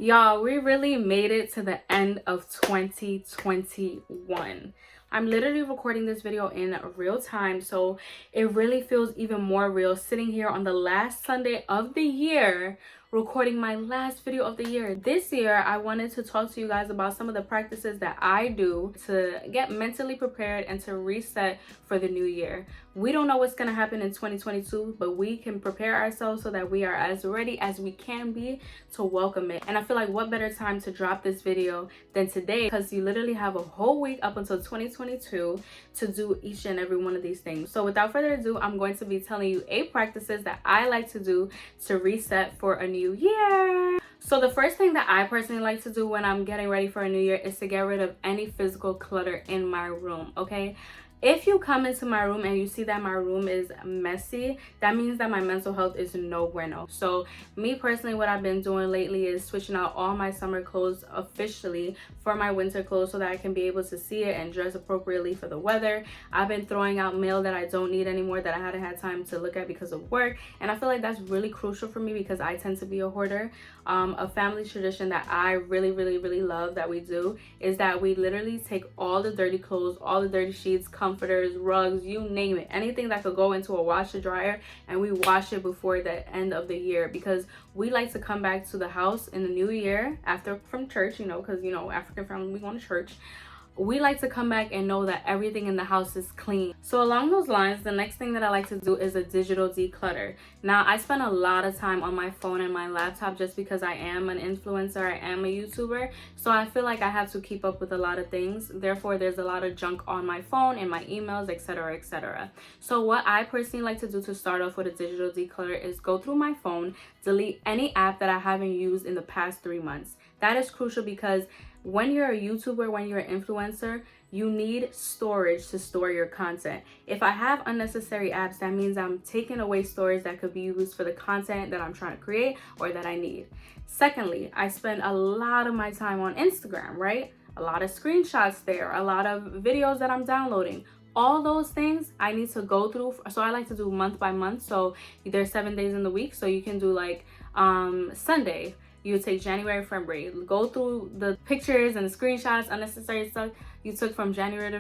Y'all, we really made it to the end of 2021. I'm literally recording this video in real time, so it really feels even more real sitting here on the last Sunday of the year recording my last video of the year. This year, I wanted to talk to you guys about some of the practices that I do to get mentally prepared and to reset for the new year. We don't know what's going to happen in 2022, but we can prepare ourselves so that we are as ready as we can be to welcome it. And I feel like what better time to drop this video than today, because you literally have a whole week up until 2022 to do each and every one of these things. So without further ado, I'm going to be telling you 8 practices that I like to do to reset for a new year. So the first thing that I personally like to do when I'm getting ready for a new year is to get rid of any physical clutter in my room, okay? If you come into my room and you see that my room is messy, that means that my mental health is no bueno. So me personally, what I've been doing lately is switching out all my summer clothes officially for my winter clothes so that I can be able to see it and dress appropriately for the weather. I've been throwing out mail that I don't need anymore, that I hadn't had time to look at because of work. And I feel like that's really crucial for me because I tend to be a hoarder. A family tradition that I really love that we do is that we literally take all the dirty clothes, all the dirty sheets, comforters, rugs, you name it, anything that could go into a washer dryer, and we wash it before the end of the year because we like to come back to the house in the new year after from church, because African family, we go to church. We like to come back and know that everything in the house is clean. So along those lines, the next thing that I like to do is a digital declutter. Now, I spend a lot of time on my phone and my laptop just because I am an influencer, I am a YouTuber. So I feel like I have to keep up with a lot of things. Therefore, there's a lot of junk on my phone and my emails, etc., etc. So what I personally like to do to start off with a digital declutter is go through my phone, delete any app that I haven't used in the past 3 months. That is crucial because when you're a YouTuber, when you're an influencer, you need storage to store your content. If I have unnecessary apps, that means I'm taking away storage that could be used for the content that I'm trying to create or that I need. Secondly, I spend a lot of my time on Instagram, right? A lot of screenshots there, a lot of videos that I'm downloading. All those things I need to go through. So I like to do month by month. So there's 7 days in the week. So you can do like Sunday. You take January, February, go through the pictures and the screenshots, unnecessary stuff you took from January to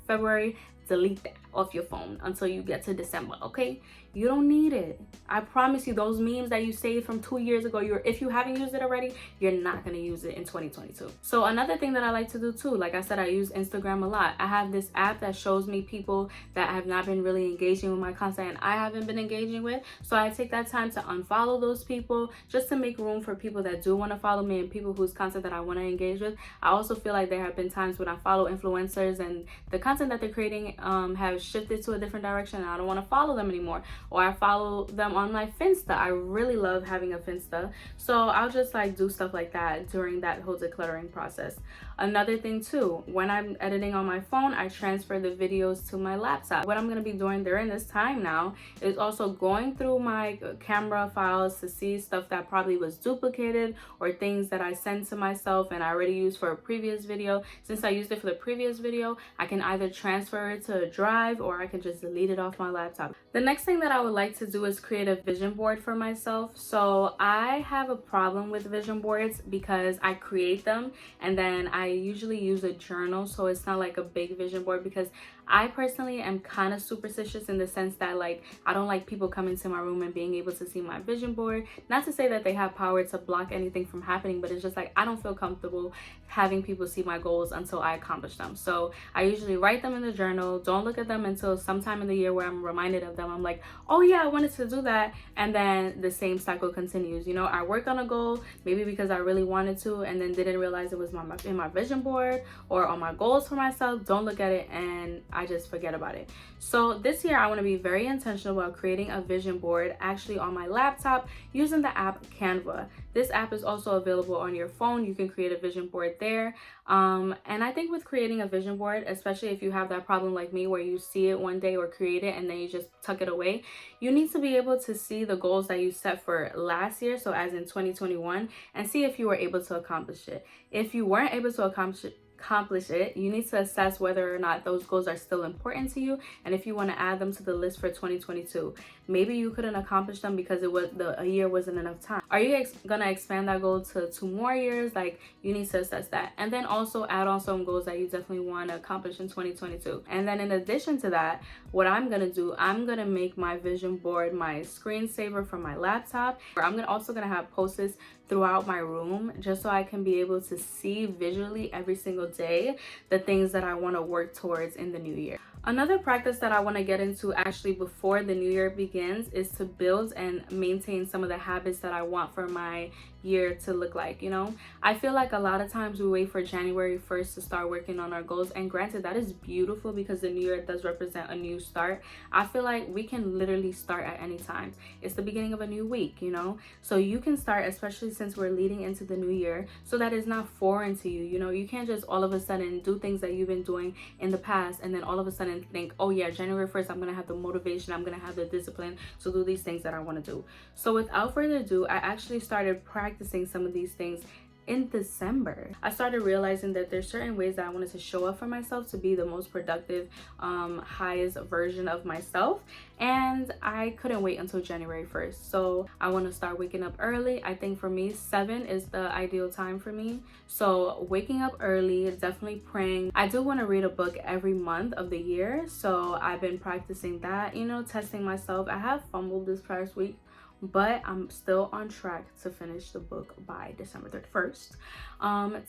February, delete that off your phone until you get to December, okay? You don't need it. I promise you, those memes that you saved from 2 years ago, if you haven't used it already, you're not gonna use it in 2022. So another thing that I like to do too, like I said, I use Instagram a lot. I have this app that shows me people that have not been really engaging with my content and I haven't been engaging with. So I take that time to unfollow those people just to make room for people that do want to follow me and people whose content that I want to engage with. I also feel like there have been times when I follow influencers and the content that they're creating have shifted to a different direction and I don't want to follow them anymore, or I follow them on my Finsta. I really love having a Finsta, so I'll just like do stuff like that during that whole decluttering process. Another thing too, when I'm editing on my phone, I transfer the videos to my laptop. What I'm going to be doing during this time now is also going through my camera files to see stuff that probably was duplicated or things that I sent to myself and I already used for a previous video. Since I used it for the previous video, I can either transfer it to a drive or I can just delete it off my laptop. The next thing that I would like to do is create a vision board for myself. So I have a problem with vision boards because I create them and then I usually use a journal, so it's not like a big vision board because I personally am kind of superstitious in the sense that like I don't like people coming to my room and being able to see my vision board. Not to say that they have power to block anything from happening, but it's just like I don't feel comfortable having people see my goals until I accomplish them. So I usually write them in the journal, don't look at them until sometime in the year where I'm reminded of them. I'm like, oh yeah, I wanted to do that, and then the same cycle continues. I work on a goal maybe because I really wanted to and then didn't realize it was in my vision board or on my goals for myself, don't look at it, and I just forget about it. So this year I want to be very intentional about creating a vision board actually on my laptop using the app Canva. This app is also available on your phone. You can create a vision board there. And I think with creating a vision board, especially if you have that problem like me where you see it one day or create it and then you just tuck it away, you need to be able to see the goals that you set for last year, so as in 2021, and see if you were able to accomplish it. If you weren't able to accomplish accomplish it, you need to assess whether or not those goals are still important to you, and if you want to add them to the list for 2022. Maybe you couldn't accomplish them because a year wasn't enough time. Are you gonna expand that goal to 2 more years? Like, you need to assess that, and then also add on some goals that you definitely want to accomplish in 2022. And then in addition to that, what I'm gonna do, I'm gonna make my vision board my screensaver for my laptop. I'm also gonna have post-its throughout my room, just so I can be able to see visually every single day the things that I want to work towards in the new year. Another practice that I want to get into actually before the new year begins is to build and maintain some of the habits that I want for my year to look like. You know, I feel like a lot of times we wait for January 1st to start working on our goals, and granted, that is beautiful because the new year does represent a new start. I feel like we can literally start at any time. It's the beginning of a new week, you know, so you can start, especially since we're leading into the new year, so that it's not foreign to you. You know, you can't just all of a sudden do things that you've been doing in the past and then all of a sudden think, oh yeah, January 1st I'm gonna have the motivation, I'm gonna have the discipline to do these things that I want to do. So without further ado, I actually started practicing some of these things in December. I started realizing that there's certain ways that I wanted to show up for myself to be the most productive, highest version of myself, and I couldn't wait until January 1st. So I want to start waking up early. I think for me 7 is the ideal time for me. So waking up early, definitely praying. I do want to read a book every month of the year, so I've been practicing that, you know, testing myself. I have fumbled this past week, but I'm still on track to finish the book by December 31st.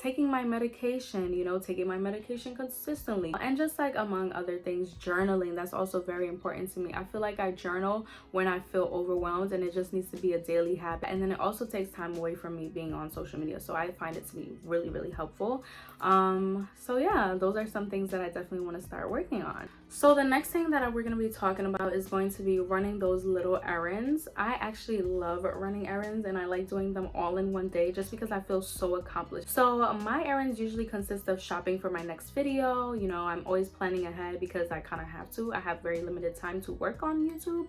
Taking my medication, you know, taking my medication consistently, and just like among other things, journaling. That's also very important to me. I feel like I journal when I feel overwhelmed, and it just needs to be a daily habit. And then it also takes time away from me being on social media, so I find it to be really, really helpful. So yeah, those are some things that I definitely want to start working on. So the next thing that we're going to be talking about is going to be running those little errands. I actually love running errands, and I like doing them all in one day just because I feel so accomplished. So my errands usually consist of shopping for my next video. You know, I'm always planning ahead because I kind of have to. I have very limited time to work on YouTube.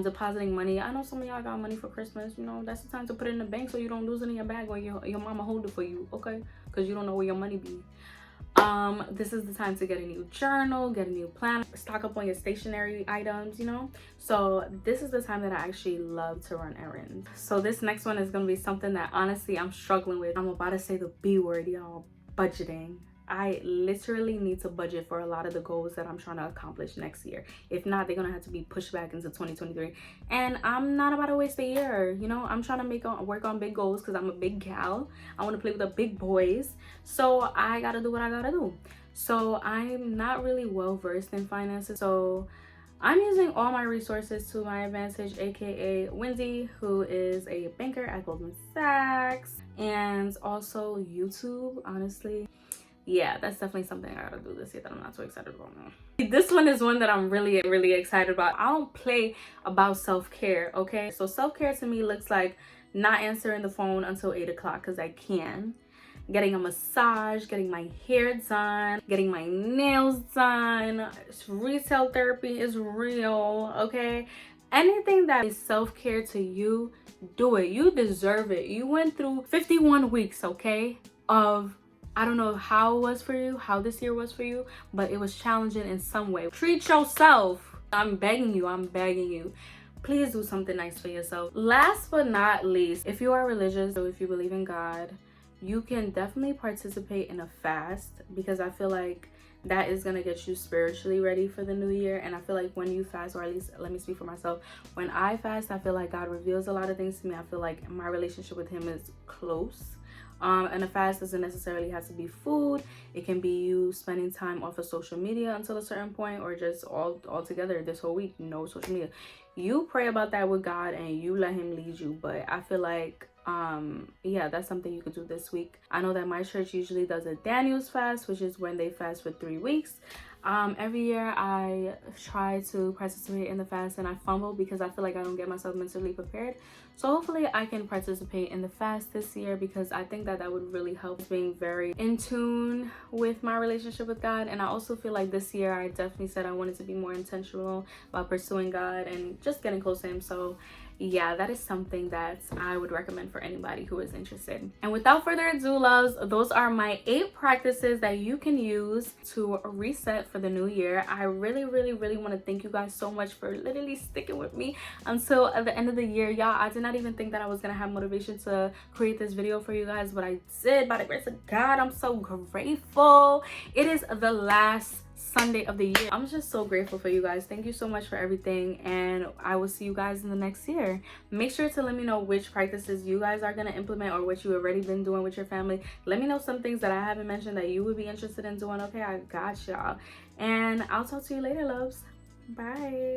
Depositing money. I know some of y'all got money for Christmas. You know, that's the time to put it in the bank so you don't lose it in your bag or your mama hold it for you, okay? Because you don't know where your money be. This is the time to get a new journal, get a new plan, stock up on your stationery items, you know. So this is the time that I actually love to run errands. So this next one is gonna be something that honestly I'm struggling with. I'm about to say the B word, y'all: budgeting. I literally need to budget for a lot of the goals that I'm trying to accomplish next year. If not, they're gonna have to be pushed back into 2023. And I'm not about to waste a year, you know. I'm trying to work on big goals because I'm a big gal. I want to play with the big boys. So I gotta do what I gotta do. So I'm not really well versed in finances. So I'm using all my resources to my advantage, aka Wendy, who is a banker at Goldman Sachs, and also YouTube, honestly. Yeah, that's definitely something I gotta do this year that I'm not so excited about now. This one is one that I'm really, really excited about. I don't play about self-care, okay? So self-care to me looks like not answering the phone until 8 o'clock because I can. Getting a massage, getting my hair done, getting my nails done. Retail therapy is real, okay? Anything that is self-care to you, do it. You deserve it. You went through 51 weeks, okay, of I don't know how it was for you, how this year was for you, but it was challenging in some way. Treat yourself. I'm begging you. Please do something nice for yourself. Last but not least, if you are religious or if you believe in God, you can definitely participate in a fast, because I feel like that is gonna get you spiritually ready for the new year. And I feel like when you fast, or at least let me speak for myself, when I fast, I feel like God reveals a lot of things to me. I feel like my relationship with him is close. And a fast doesn't necessarily have to be food. It can be you spending time off of social media until a certain point, or just all together this whole week, no social media. You pray about that with God and you let him lead you. But I feel like yeah, that's something you could do this week. I know that my church usually does a Daniel's fast, which is when they fast for 3 weeks. Every year I try to participate in the fast and I fumble because I feel like I don't get myself mentally prepared. So hopefully I can participate in the fast this year, because I think that would really help being very in tune with my relationship with God. And I also feel like this year I definitely said I wanted to be more intentional about pursuing God and just getting close to him. So yeah, that is something that I would recommend for anybody who is interested. And without further ado, loves, those are my 8 practices that you can use to reset for the new year. I really want to thank you guys so much for literally sticking with me until at the end of the year. Y'all, I did not even think that I was gonna have motivation to create this video for you guys, but I did. By the grace of God, I'm so grateful. It is the last Sunday of the year. I'm just so grateful for you guys. Thank you so much for everything, and I will see you guys in the next year. Make sure to let me know which practices you guys are going to implement or what you already been doing with your family. Let me know some things that I haven't mentioned that you would be interested in doing. Okay, I got y'all, and I'll talk to you later, loves. Bye.